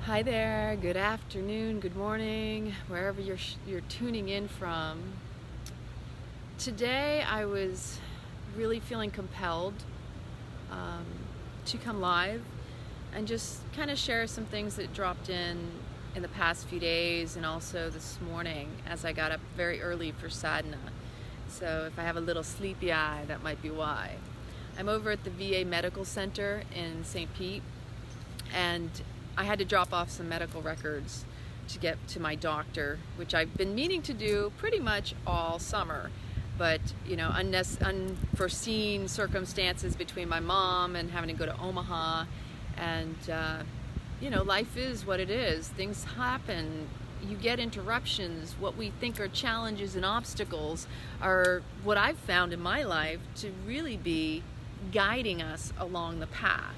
Hi there, good afternoon, good morning, wherever you're tuning in from. Today I was really feeling compelled to come live and just kind of share some things that dropped in the past few days and also this morning as I got up very early for sadhana. So if I have a little sleepy eye, that might be why. I'm over at the VA Medical Center in St. Pete, and I had to drop off some medical records to get to my doctor, which I've been meaning to do pretty much all summer. But, you know, unforeseen circumstances between my mom and having to go to Omaha, and, you know, life is what it is. Things happen. You get interruptions. What we think are challenges and obstacles are what I've found in my life to really be guiding us along the path.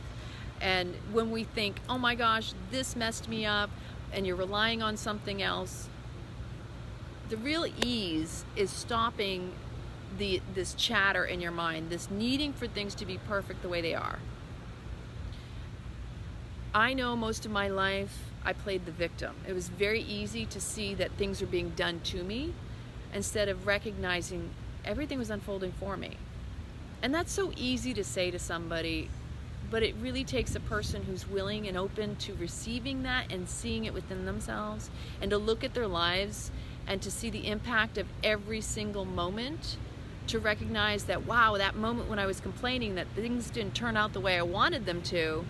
And when we think, oh my gosh, this messed me up, and you're relying on something else, the real ease is stopping this chatter in your mind, this needing for things to be perfect the way they are. I know most of my life I played the victim. It was very easy to see that things were being done to me instead of recognizing everything was unfolding for me. And that's so easy to say to somebody, but it really takes a person who's willing and open to receiving that and seeing it within themselves, and to look at their lives and to see the impact of every single moment, to recognize that, wow, that moment when I was complaining that things didn't turn out the way I wanted them to,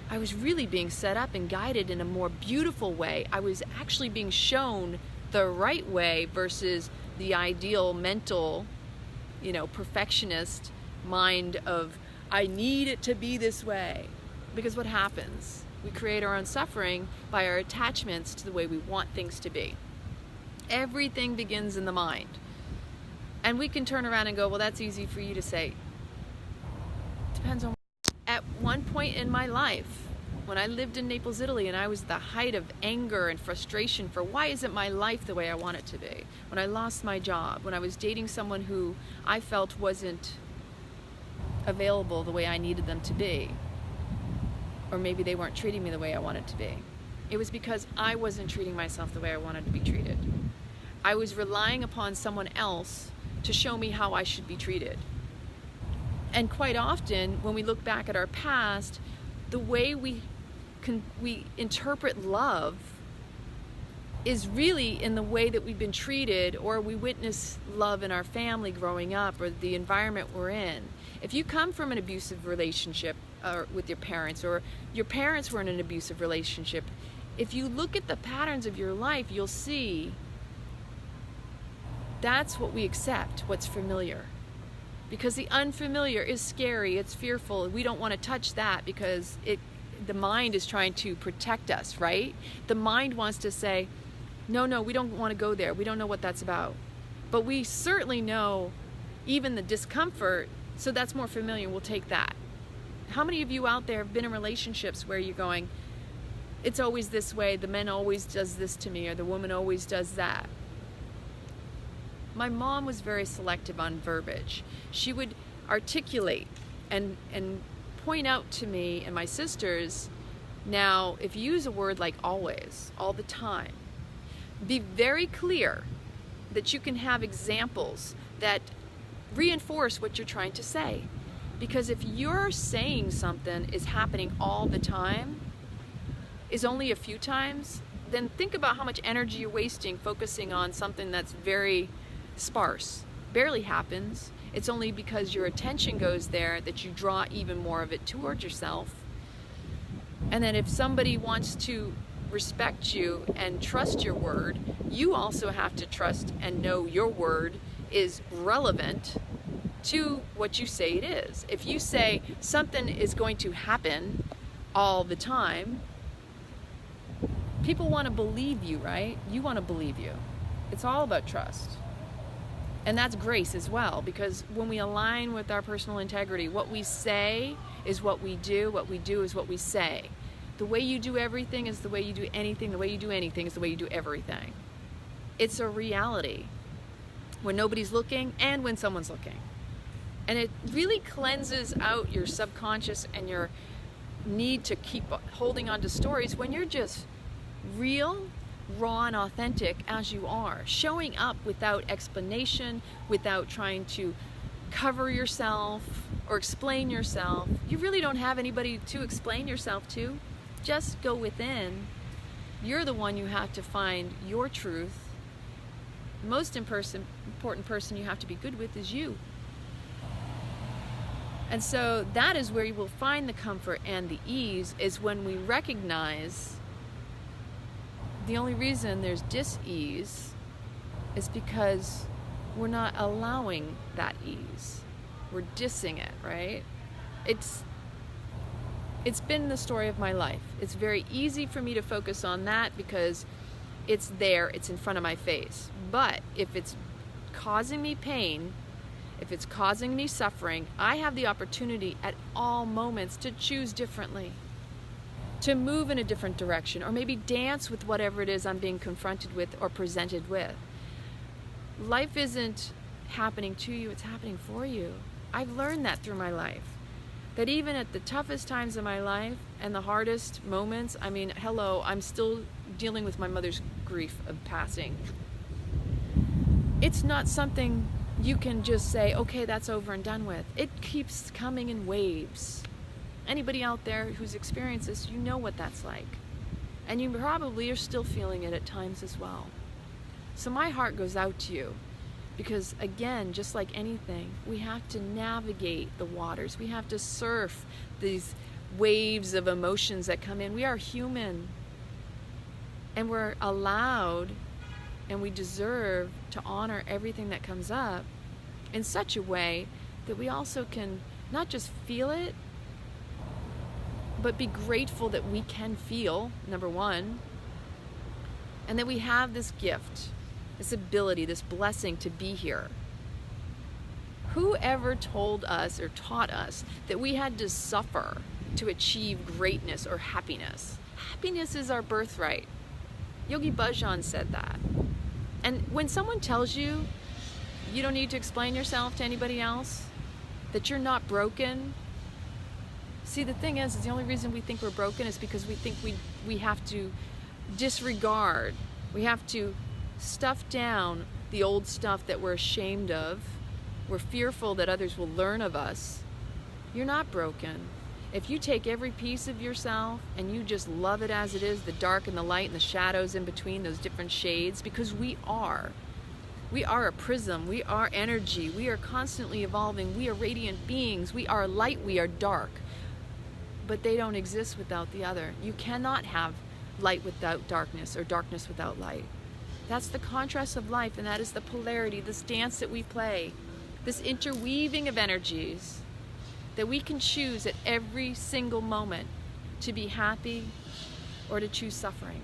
I was really being set up and guided in a more beautiful way. I was actually being shown the right way versus the ideal mental, you know, perfectionist mind of, I need it to be this way. Because what happens? We create our own suffering by our attachments to the way we want things to be. Everything begins in the mind. And we can turn around and go, well, that's easy for you to say. Depends on. At one point in my life, when I lived in Naples, Italy, and I was at the height of anger and frustration for why isn't my life the way I want it to be? When I lost my job, when I was dating someone who I felt wasn't available the way I needed them to be, or maybe they weren't treating me the way I wanted to be. It was because I wasn't treating myself the way I wanted to be treated. I was relying upon someone else to show me how I should be treated. And quite often, when we look back at our past, the way we interpret love is really in the way that we've been treated, or we witness love in our family growing up, or the environment we're in. If you come from an abusive relationship with your parents, or your parents were in an abusive relationship, if you look at the patterns of your life, you'll see that's what we accept, what's familiar. Because the unfamiliar is scary, it's fearful, we don't want to touch that because the mind is trying to protect us, right? The mind wants to say, no, we don't want to go there, we don't know what that's about. But we certainly know even the discomfort, so that's more familiar, we'll take that. How many of you out there have been in relationships where you're going, it's always this way, the man always does this to me, or the woman always does that? My mom was very selective on verbiage. She would articulate and point out to me and my sisters, now if you use a word like always, all the time, be very clear that you can have examples that reinforce what you're trying to say. Because if you're saying something is happening all the time, is only a few times, then think about how much energy you're wasting focusing on something that's very sparse, barely happens. It's only because your attention goes there that you draw even more of it towards yourself. And then if somebody wants to respect you and trust your word, you also have to trust and know your word is relevant to what you say it is. If you say something is going to happen all the time, people want to believe you, right? You want to believe you. It's all about trust. And that's grace as well, because when we align with our personal integrity, what we say is what we do is what we say. The way you do everything is the way you do anything, the way you do anything is the way you do everything. It's a reality when nobody's looking and when someone's looking. And it really cleanses out your subconscious and your need to keep holding on to stories when you're just real, raw, and authentic as you are, showing up without explanation, without trying to cover yourself or explain yourself. You really don't have anybody to explain yourself to. Just go within. You're the one you have to find your truth. The most important person you have to be good with is you. And so that is where you will find the comfort and the ease, is when we recognize the only reason there's dis-ease is because we're not allowing that ease. We're dissing it, right? It's been the story of my life. It's very easy for me to focus on that because it's there, it's in front of my face. But if it's causing me pain, if it's causing me suffering, I have the opportunity at all moments to choose differently, to move in a different direction, or maybe dance with whatever it is I'm being confronted with or presented with. Life isn't happening to you, it's happening for you. I've learned that through my life. That even at the toughest times of my life and the hardest moments, I mean, hello, I'm still dealing with my mother's grief of passing. It's not something you can just say, okay, that's over and done with. It keeps coming in waves. Anybody out there who's experienced this, you know what that's like. And you probably are still feeling it at times as well. So my heart goes out to you because, again, just like anything, we have to navigate the waters. We have to surf these waves of emotions that come in. We are human, and we're allowed and we deserve to honor everything that comes up in such a way that we also can not just feel it, but be grateful that we can feel, number one, and that we have this gift, this ability, this blessing to be here. Whoever told us or taught us that we had to suffer to achieve greatness or happiness? Happiness is our birthright. Yogi Bhajan said that. And when someone tells you you don't need to explain yourself to anybody else, that you're not broken, see, the thing is the only reason we think we're broken is because we think we have to disregard, we have to stuff down the old stuff that we're ashamed of. We're fearful that others will learn of us. You're not broken. If you take every piece of yourself and you just love it as it is, the dark and the light and the shadows in between, those different shades, because we are a prism, we are energy, we are constantly evolving, we are radiant beings, we are light, we are dark, but they don't exist without the other. You cannot have light without darkness or darkness without light. That's the contrast of life, and that is the polarity, this dance that we play, this interweaving of energies that we can choose at every single moment to be happy or to choose suffering.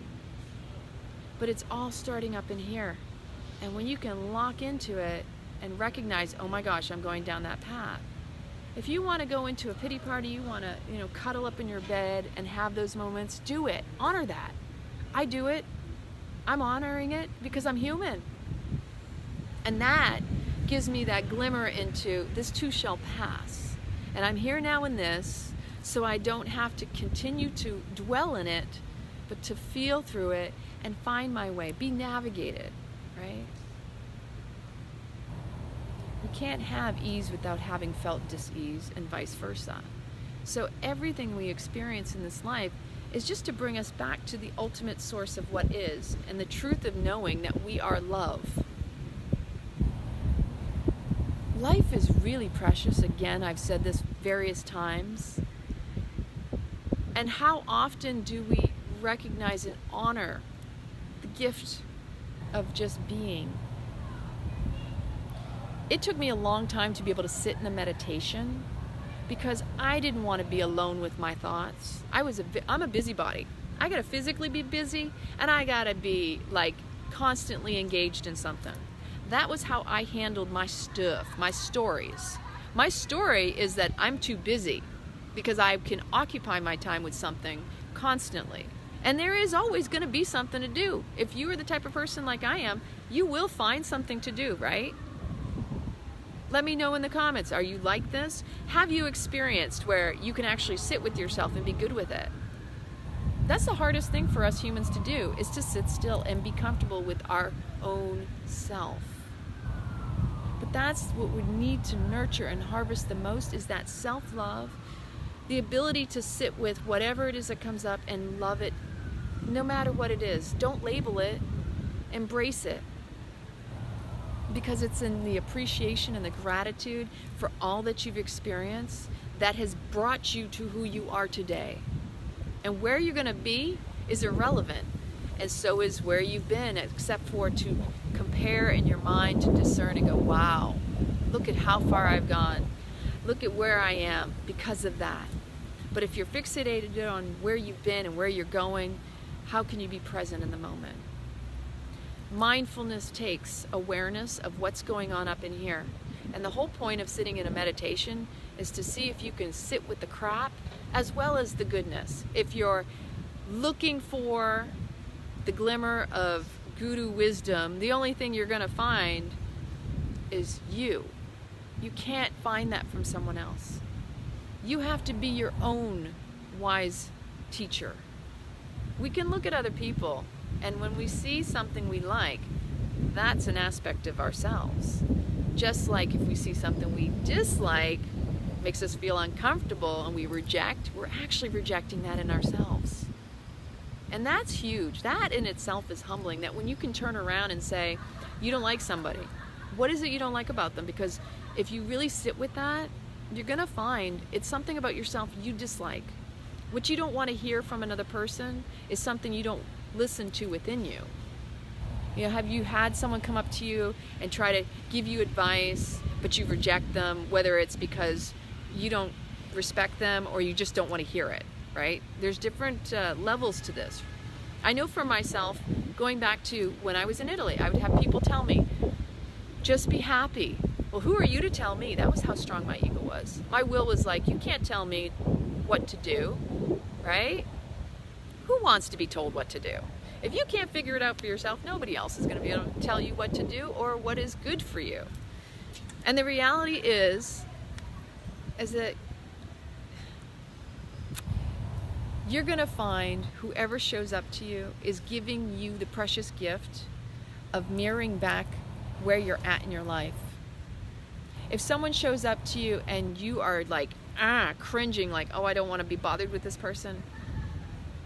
But it's all starting up in here. And when you can lock into it and recognize, oh my gosh, I'm going down that path. If you want to go into a pity party, you want to, cuddle up in your bed and have those moments, do it. Honor that. I do it. I'm honoring it because I'm human. And that gives me that glimmer into this too shall pass. And I'm here now in this, so I don't have to continue to dwell in it, but to feel through it and find my way, be navigated, right? We can't have ease without having felt dis-ease, and vice versa. So everything we experience in this life is just to bring us back to the ultimate source of what is, and the truth of knowing that we are love. Life is really precious. Again, I've said this various times. And how often do we recognize and honor the gift of just being? It took me a long time to be able to sit in a meditation because I didn't want to be alone with my thoughts. I'm a busybody. I gotta physically be busy, and I gotta be like constantly engaged in something. That was how I handled my stuff, my stories. My story is that I'm too busy because I can occupy my time with something constantly. And there is always going to be something to do. If you are the type of person like I am, you will find something to do, right? Let me know in the comments, are you like this? Have you experienced where you can actually sit with yourself and be good with it? That's the hardest thing for us humans to do, is to sit still and be comfortable with our own self. But that's what we need to nurture and harvest the most, is that self-love, the ability to sit with whatever it is that comes up and love it no matter what it is. Don't label it, embrace it. Because it's in the appreciation and the gratitude for all that you've experienced that has brought you to who you are today. And where you're going to be is irrelevant, and so is where you've been, except for to compare in your mind, to discern and go, wow, look at how far I've gone. Look at where I am because of that. But if you're fixated on where you've been and where you're going, how can you be present in the moment? Mindfulness takes awareness of what's going on up in here. And the whole point of sitting in a meditation is to see if you can sit with the crap as well as the goodness. If you're looking for the glimmer of guru wisdom, the only thing you're going to find is you. You can't find that from someone else. You have to be your own wise teacher. We can look at other people, and when we see something we like, that's an aspect of ourselves. Just like if we see something we dislike, makes us feel uncomfortable, and we reject, we're actually rejecting that in ourselves. And that's huge. That in itself is humbling, that when you can turn around and say, you don't like somebody, what is it you don't like about them? Because if you really sit with that, you're gonna find it's something about yourself you dislike. What you don't want to hear from another person is something you don't listen to within you. You know, have you had someone come up to you and try to give you advice, but you reject them, whether it's because you don't respect them or you just don't want to hear it, right? There's different levels to this. I know for myself, going back to when I was in Italy, I would have people tell me, just be happy. Well, who are you to tell me? That was how strong my ego was. My will was like, you can't tell me what to do, right? Who wants to be told what to do? If you can't figure it out for yourself, nobody else is going to be able to tell you what to do or what is good for you. And the reality is that you're going to find whoever shows up to you is giving you the precious gift of mirroring back where you're at in your life. If someone shows up to you and you are like, cringing, like, oh, I don't want to be bothered with this person,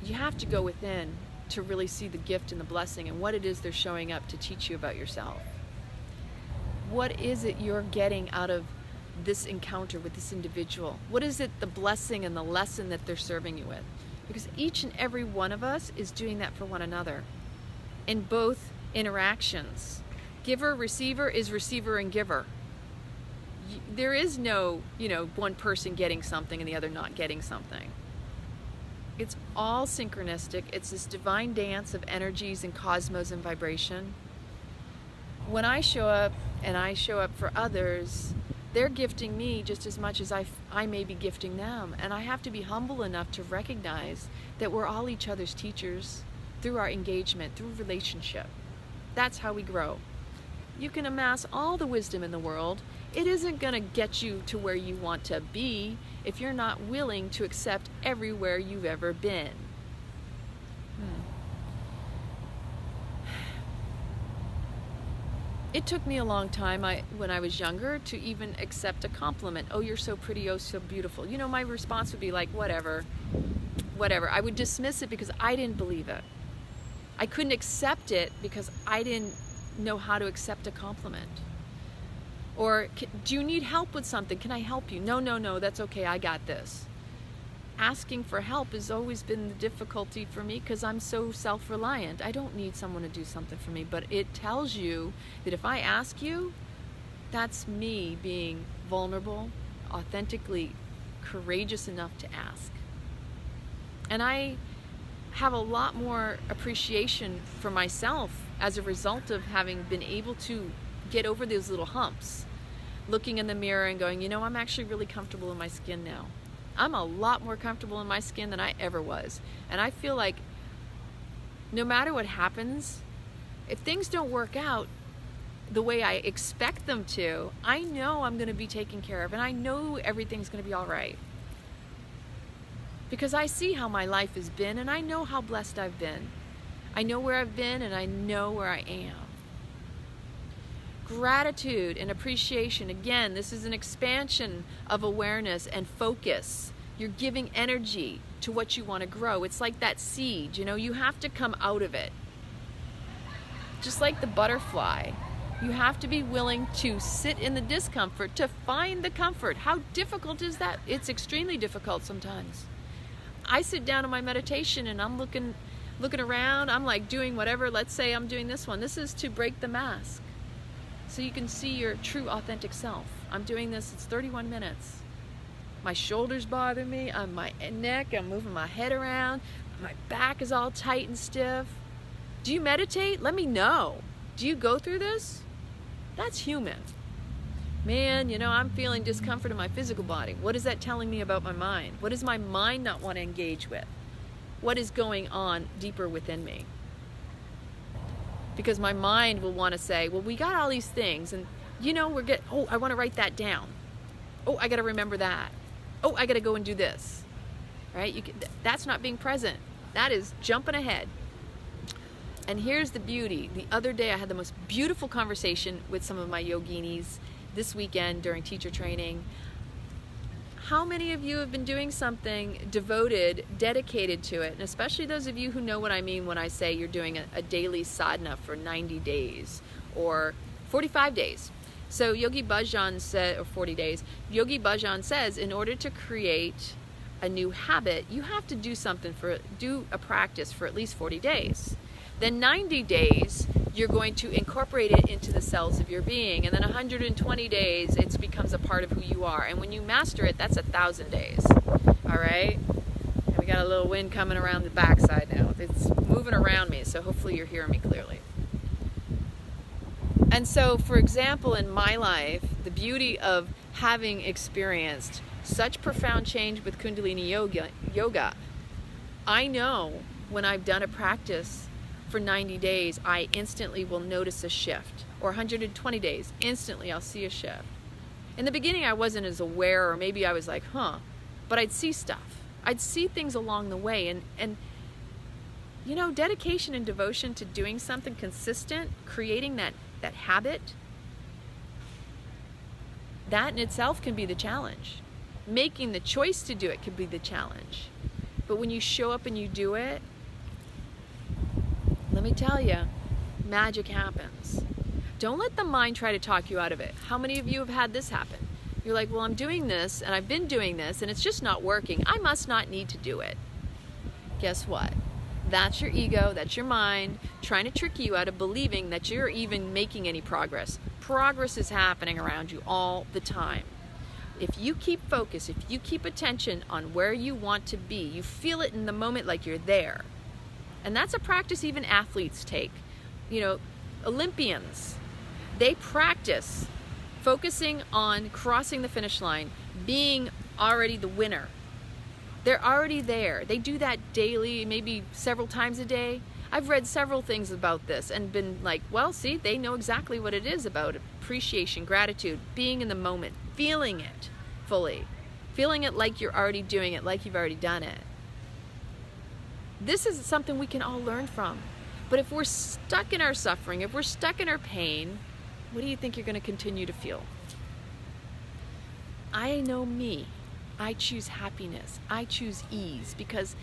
you have to go within to really see the gift and the blessing and what it is they're showing up to teach you about yourself. What is it you're getting out of this encounter with this individual? What is it, the blessing and the lesson that they're serving you with? Because each and every one of us is doing that for one another in both interactions. Giver, receiver is receiver and giver. There is no, one person getting something and the other not getting something. It's all synchronistic. It's this divine dance of energies and cosmos and vibration. When I show up and I show up for others, they're gifting me just as much as I may be gifting them. And I have to be humble enough to recognize that we're all each other's teachers through our engagement, through relationship. That's how we grow. You can amass all the wisdom in the world. It isn't going to get you to where you want to be if you're not willing to accept everywhere you've ever been. It took me a long time when I was younger to even accept a compliment. Oh, you're so pretty, oh, so beautiful. My response would be like, whatever. I would dismiss it because I didn't believe it. I couldn't accept it because I didn't know how to accept a compliment. Or, do you need help with something? Can I help you? No, that's okay, I got this. Asking for help has always been the difficulty for me because I'm so self-reliant. I don't need someone to do something for me, but it tells you that if I ask you, that's me being vulnerable, authentically courageous enough to ask. And I have a lot more appreciation for myself as a result of having been able to get over those little humps. Looking in the mirror and going, I'm actually really comfortable in my skin now. I'm a lot more comfortable in my skin than I ever was. And I feel like no matter what happens, if things don't work out, the way I expect them to, I know I'm going to be taken care of, and I know everything's going to be all right. Because I see how my life has been, and I know how blessed I've been. I know where I've been, and I know where I am. Gratitude and appreciation, again, this is an expansion of awareness and focus. You're giving energy to what you want to grow. It's like that seed, you know, you have to come out of it. Just like the butterfly, you have to be willing to sit in the discomfort to find the comfort. How difficult is that? It's extremely difficult sometimes. I sit down in my meditation and I'm looking around, I'm like doing whatever. Let's say I'm doing this one. This is to break the mask so you can see your true authentic self. I'm doing this, it's 31 minutes. My shoulders bother me, on my neck, I'm moving my head around, my back is all tight and stiff. Do you meditate? Let me know. Do you go through this? That's human. Man, you know, I'm feeling discomfort in my physical body. What is that telling me about my mind? What does my mind not want to engage with? What is going on deeper within me? Because my mind will want to say, well, we got all these things, and you know, oh, I want to write that down. Oh, I got to remember that. Oh, I got to go and do this. Right? That's not being present. That is jumping ahead. And here's the beauty. The other day I had the most beautiful conversation with some of my yoginis this weekend during teacher training. How many of you have been doing something devoted, dedicated to it? And especially those of you who know what I mean when I say you're doing a daily sadhana for 90 days or 45 days. So Yogi Bhajan said, or 40 days, Yogi Bhajan says in order to create a new habit, you have to do a practice for at least 40 days. Then 90 days, you're going to incorporate it into the cells of your being. And then 120 days, it becomes a part of who you are. And when you master it, that's 1,000 days. All right? And we got a little wind coming around the backside now. It's moving around me, so hopefully you're hearing me clearly. And so, for example, in my life, the beauty of having experienced such profound change with Kundalini yoga, I know when I've done a practice for 90 days, I instantly will notice a shift. Or 120 days, instantly I'll see a shift. In the beginning, I wasn't as aware, or maybe I was like, but I'd see stuff. I'd see things along the way. And you know, dedication and devotion to doing something consistent, creating that habit, that in itself can be the challenge. Making the choice to do it can be the challenge. But when you show up and you do it, let me tell you, magic happens. Don't let the mind try to talk you out of it. How many of you have had this happen? You're like, well, I'm doing this, and I've been doing this, and it's just not working. I must not need to do it. Guess what? That's your ego, that's your mind, trying to trick you out of believing that you're even making any progress. Progress is happening around you all the time. If you keep focus, if you keep attention on where you want to be, you feel it in the moment like you're there. And that's a practice even athletes take. You know, Olympians, they practice focusing on crossing the finish line, being already the winner. They're already there. They do that daily, maybe several times a day. I've read several things about this and been like, well, see, they know exactly what it is about appreciation, gratitude, being in the moment, feeling it fully, feeling it like you're already doing it, like you've already done it. This is something we can all learn from. But if we're stuck in our suffering, if we're stuck in our pain, what do you think you're going to continue to feel? I know me. I choose happiness. I choose ease because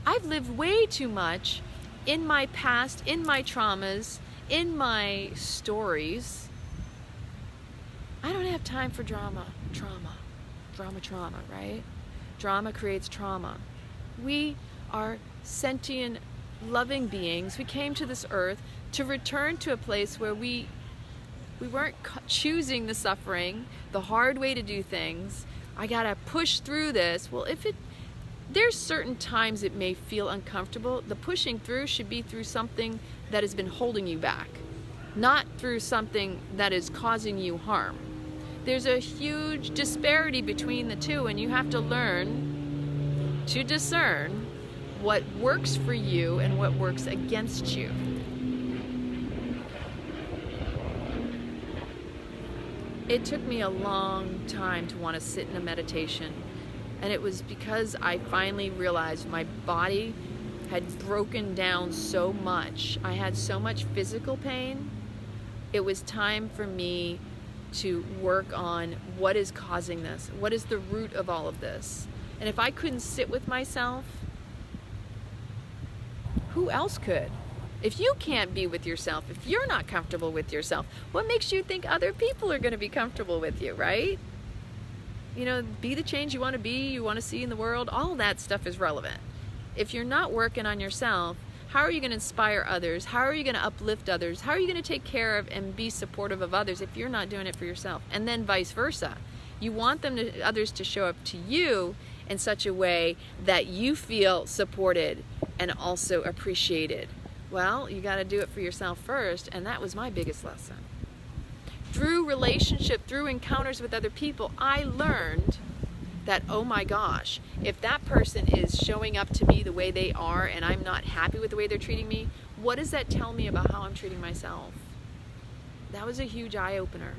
I've lived way too much in my past, in my traumas, in my stories. I don't have time for drama, right? Drama creates trauma. We are sentient, loving beings. We came to this earth to return to a place where we weren't choosing the suffering, the hard way to do things. I gotta push through this. Well, there's certain times it may feel uncomfortable. The pushing through should be through something that has been holding you back, not through something that is causing you harm. There's a huge disparity between the two, and you have to learn to discern what works for you and what works against you. It took me a long time to want to sit in a meditation, and it was because I finally realized my body had broken down so much. I had so much physical pain. It was time for me to work on what is causing this. What is the root of all of this? And if I couldn't sit with myself, who else could? If you can't be with yourself, if you're not comfortable with yourself, what makes you think other people are going to be comfortable with you, right? You know, be the change you want to be, you want to see in the world, all that stuff is relevant. If you're not working on yourself, how are you going to inspire others? How are you going to uplift others? How are you going to take care of and be supportive of others if you're not doing it for yourself? And then vice versa. You want others to show up to you in such a way that you feel supported and also appreciated. Well, you got to do it for yourself first, and that was my biggest lesson. Through relationship, through encounters with other people, I learned that, oh my gosh, if that person is showing up to me the way they are and I'm not happy with the way they're treating me, what does that tell me about how I'm treating myself? That was a huge eye-opener.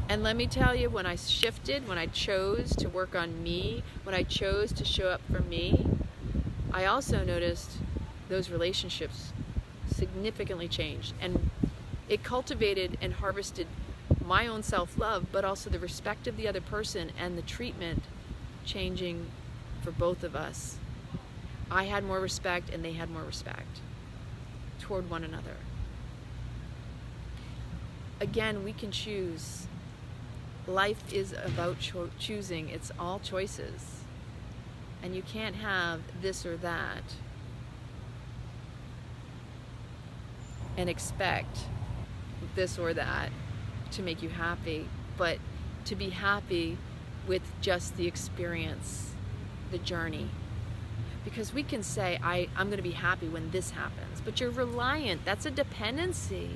And let me tell you, when I shifted, when I chose to work on me, when I chose to show up for me, I also noticed those relationships significantly changed, and it cultivated and harvested my own self-love, but also the respect of the other person and the treatment changing for both of us. I had more respect and they had more respect toward one another. Again, we can choose. Life is about choosing. It's all choices. And you can't have this or that and expect this or that to make you happy, but to be happy with just the experience, the journey. Because we can say, I'm going to be happy when this happens, but you're reliant. That's a dependency.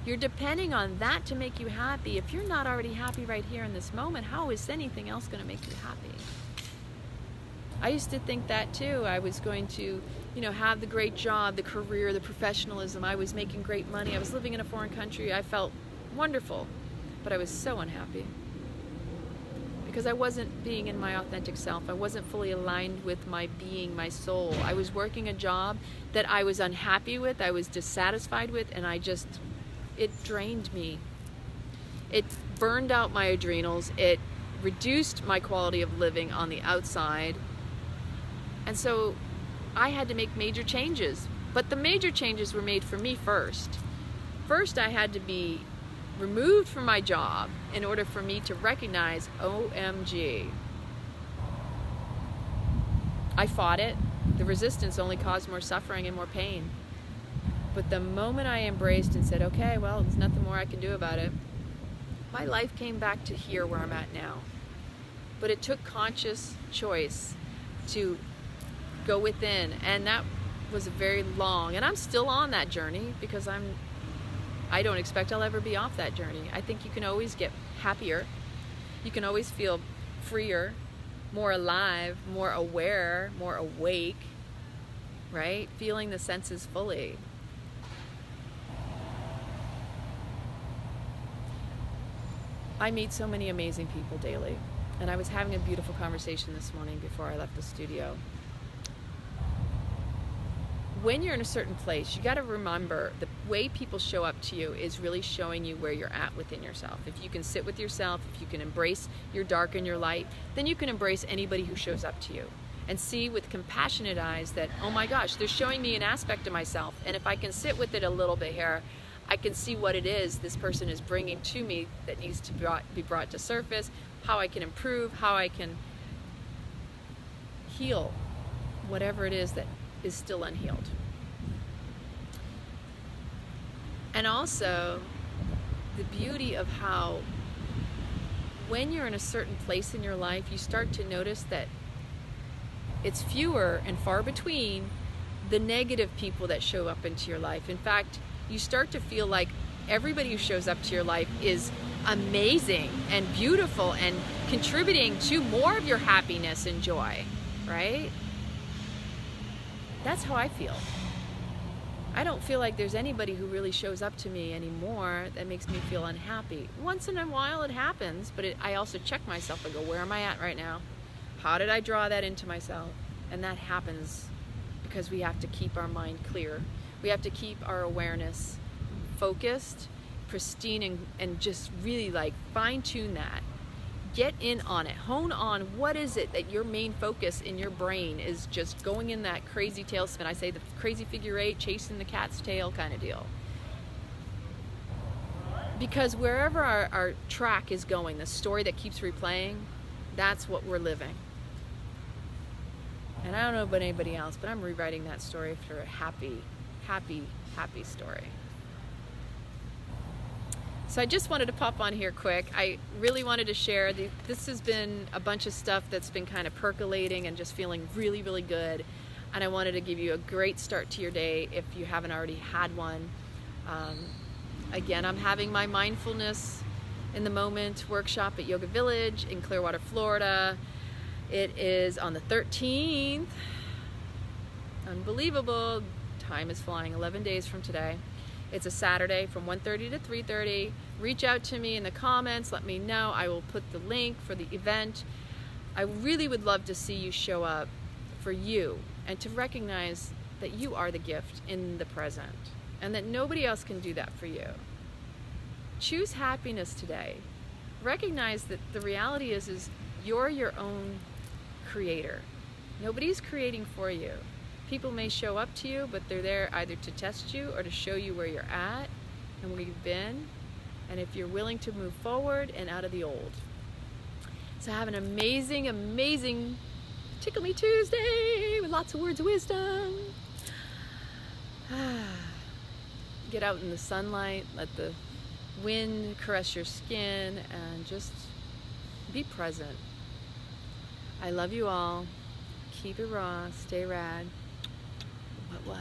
You're depending on that to make you happy. If you're not already happy right here in this moment, how is anything else going to make you happy? I used to think that too. I was going to, have the great job, the career, the professionalism. I was making great money. I was living in a foreign country. I felt wonderful, but I was so unhappy because I wasn't being in my authentic self. I wasn't fully aligned with my being, my soul. I was working a job that I was unhappy with, I was dissatisfied with, and it drained me. It burned out my adrenals. It reduced my quality of living on the outside. And so I had to make major changes. But the major changes were made for me first. First, I had to be removed from my job in order for me to recognize, OMG. I fought it. The resistance only caused more suffering and more pain. But the moment I embraced and said, okay, well, there's nothing more I can do about it, my life came back to here where I'm at now. But it took conscious choice to go within, and that was a very long, and I'm still on that journey because I don't expect I'll ever be off that journey. I think you can always get happier. You can always feel freer, more alive, more aware, more awake, right? Feeling the senses fully. I meet so many amazing people daily, and I was having a beautiful conversation this morning before I left the studio. When you're in a certain place, you got to remember the way people show up to you is really showing you where you're at within yourself. If you can sit with yourself, if you can embrace your dark and your light, then you can embrace anybody who shows up to you and see with compassionate eyes that, oh my gosh, they're showing me an aspect of myself, and if I can sit with it a little bit here, I can see what it is this person is bringing to me that needs to be brought to surface, how I can improve, how I can heal whatever it is that is still unhealed. And also the beauty of how when you're in a certain place in your life, you start to notice that it's fewer and far between the negative people that show up into your life. In fact, you start to feel like everybody who shows up to your life is amazing and beautiful and contributing to more of your happiness and joy, right? That's how I feel. I don't feel like there's anybody who really shows up to me anymore that makes me feel unhappy. Once in a while it happens, but I also check myself. I go, where am I at right now? How did I draw that into myself? And that happens because we have to keep our mind clear. We have to keep our awareness focused, pristine, and just really like fine-tune that. Get in on it. Hone on what is it that your main focus in your brain is just going in that crazy tailspin. I say the crazy figure eight, chasing the cat's tail kind of deal. Because wherever our track is going, the story that keeps replaying, that's what we're living. And I don't know about anybody else, but I'm rewriting that story for a happy, happy, happy story. So I just wanted to pop on here quick. I really wanted to share, this has been a bunch of stuff that's been kind of percolating and just feeling really, really good. And I wanted to give you a great start to your day if you haven't already had one. Again, I'm having my mindfulness in the moment workshop at Yoga Village in Clearwater, Florida. It is on the 13th. Unbelievable. Time is flying, 11 days from today. It's a Saturday from 1:30 to 3:30. Reach out to me in the comments, let me know. I will put the link for the event. I really would love to see you show up for you and to recognize that you are the gift in the present and that nobody else can do that for you. Choose happiness today. Recognize that the reality is you're your own creator. Nobody's creating for you. People may show up to you, but they're there either to test you or to show you where you're at and where you've been, and if you're willing to move forward and out of the old. So have an amazing, amazing Tickle Me Tuesday with lots of words of wisdom. Get out in the sunlight, let the wind caress your skin, and just be present. I love you all. Keep it raw, stay rad. What?